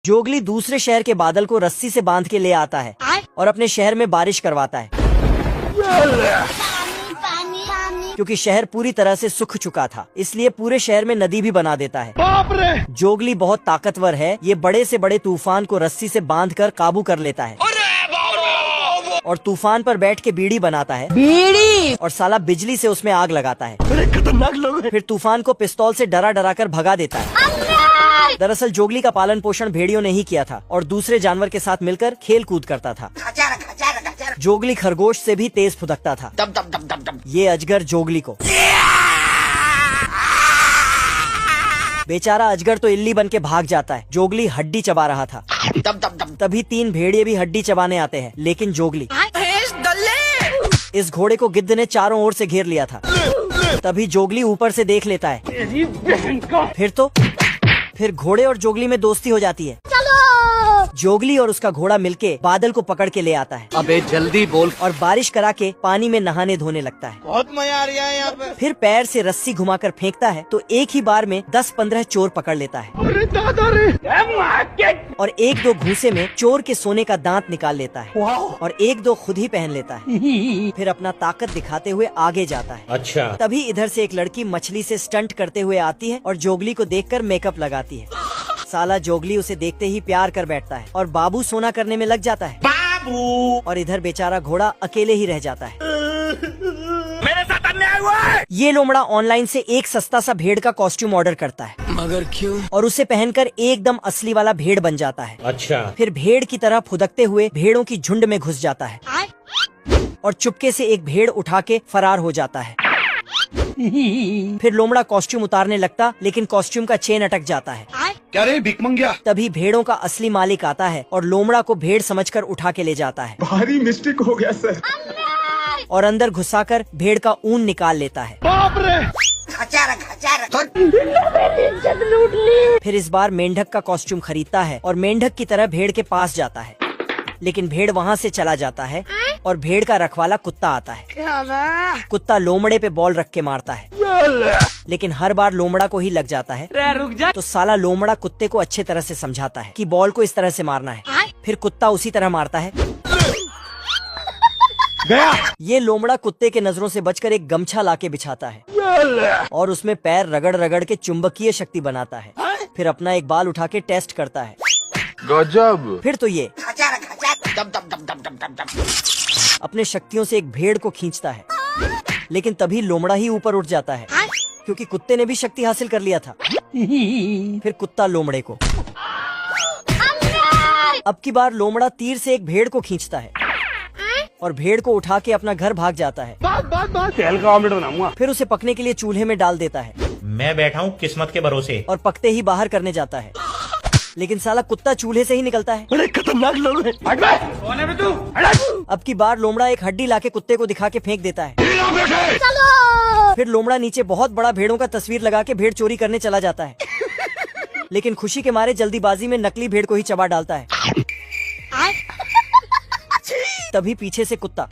जोगली दूसरे शहर के बादल को रस्सी से बांध के ले आता है और अपने शहर में बारिश करवाता है, क्योंकि शहर पूरी तरह से सूख चुका था, इसलिए पूरे शहर में नदी भी बना देता है। बाप रे! जोगली बहुत ताकतवर है, ये बड़े से बड़े तूफान को रस्सी से बांधकर काबू कर लेता है और तूफान पर बैठ के बीड़ी बनाता है, बीड़ी, और साला बिजली से उसमें आग लगाता है। बड़े खतरनाक लोग हैं। फिर तूफान को पिस्तौल से डरा डरा कर भगा देता है। दरअसल जोगली का पालन पोषण भेड़ियों ने ही किया था और दूसरे जानवर के साथ मिलकर खेल कूद करता था। जोगली खरगोश से भी तेज फुदकता था। ये अजगर जोगली को, बेचारा अजगर तो इल्ली बन के भाग जाता है। जोगली हड्डी चबा रहा था। तभी 3 भेड़िए भी हड्डी चबाने आते हैं, लेकिन जोगली, इस घोड़े को गिद्ध ने चारों ओर से घेर लिया था। तभी जोगली ऊपर से देख लेता है। फिर घोड़े और जोगली में दोस्ती हो जाती है। जोगली और उसका घोड़ा मिलके बादल को पकड़ के ले आता है। अबे जल्दी बोल। और बारिश करा के पानी में नहाने धोने लगता है। बहुत मजा आ रहा है यहाँ पे। फिर पैर से रस्सी घुमाकर फेंकता है तो एक ही बार में 10-15 चोर पकड़ लेता है अरे दादा रे! और 1-2 घूसे में चोर के सोने का दांत निकाल लेता है और 1-2 खुद ही पहन लेता है। फिर अपना ताकत दिखाते हुए आगे जाता है। अच्छा। तभी इधर से एक लड़की मछली से स्टंट करते हुए आती है और जोगली को देखकर मेकअप लगाती है। साला जोगली उसे देखते ही प्यार कर बैठता है और बाबू सोना करने में लग जाता है। बाबू! और इधर बेचारा घोड़ा अकेले ही रह जाता है। मेरे साथ अन्याय हुआ है। ये लोमड़ा ऑनलाइन से एक सस्ता सा भेड़ का कॉस्ट्यूम ऑर्डर करता है, मगर क्यों? और उसे पहनकर एकदम असली वाला भेड़ बन जाता है। अच्छा। फिर भेड़ की तरह फुदकते हुए भेड़ों की झुंड में घुस जाता है और चुपके से एक भेड़ उठा के फरार हो जाता है। फिर लोमड़ा कॉस्ट्यूम उतारने लगता, लेकिन कॉस्ट्यूम का चेन अटक जाता है। क्या रे भिख मंगिया? तभी भेड़ों का असली मालिक आता है और लोमड़ा को भेड़ समझकर उठा के ले जाता है भारी मिस्टेक हो गया सर। और अंदर घुसाकर भेड़ का ऊन निकाल लेता है। बाप रे! फिर इस बार मेंढक का कॉस्ट्यूम खरीदता है और मेंढक की तरह भेड़ के पास जाता है, लेकिन भेड़ वहाँ से चला जाता है और भेड़ का रखवाला कुत्ता आता है। कुत्ता लोमड़े पे बॉल रख के मारता है, लेकिन हर बार लोमड़ा को ही लग जाता है। रुक जा। तो साला लोमड़ा कुत्ते को अच्छे तरह से समझाता है कि बॉल को इस तरह से मारना है। फिर कुत्ता उसी तरह मारता है। गया। ये लोमड़ा कुत्ते के नजरों से बचकर एक गमछा लाके बिछाता है और उसमें पैर रगड़ रगड़ के चुंबकीय शक्ति बनाता है। फिर अपना एक बाल उठा के टेस्ट करता है। गजब। फिर तो ये अपने शक्तियों से एक भेड़ को खींचता है, लेकिन तभी लोमड़ा ही ऊपर उठ जाता है, क्योंकि कुत्ते ने भी शक्ति हासिल कर लिया था। फिर कुत्ता लोमड़े को, अब की बार लोमड़ा तीर से एक भेड़ को खींचता है और भेड़ को उठा के अपना घर भाग जाता है। तेल का ऑमलेट बनाऊंगा। फिर उसे पकने के लिए चूल्हे में डाल देता है मैं बैठा हूँ किस्मत के भरोसे। और पकते ही बाहर करने जाता है, लेकिन साला कुत्ता चूल्हे से ही निकलता है। बड़े खतरनाक लोग हैं। कौन है बे तू? अब की बार लोमड़ा एक हड्डी लाके कुत्ते को दिखा के फेंक देता है। फिर लोमड़ा नीचे बहुत बड़ा भेड़ों का तस्वीर लगा के भेड़ चोरी करने चला जाता है, लेकिन खुशी के मारे जल्दीबाजी में नकली भेड़ को ही चबा डालता है। तभी पीछे से कुत्ता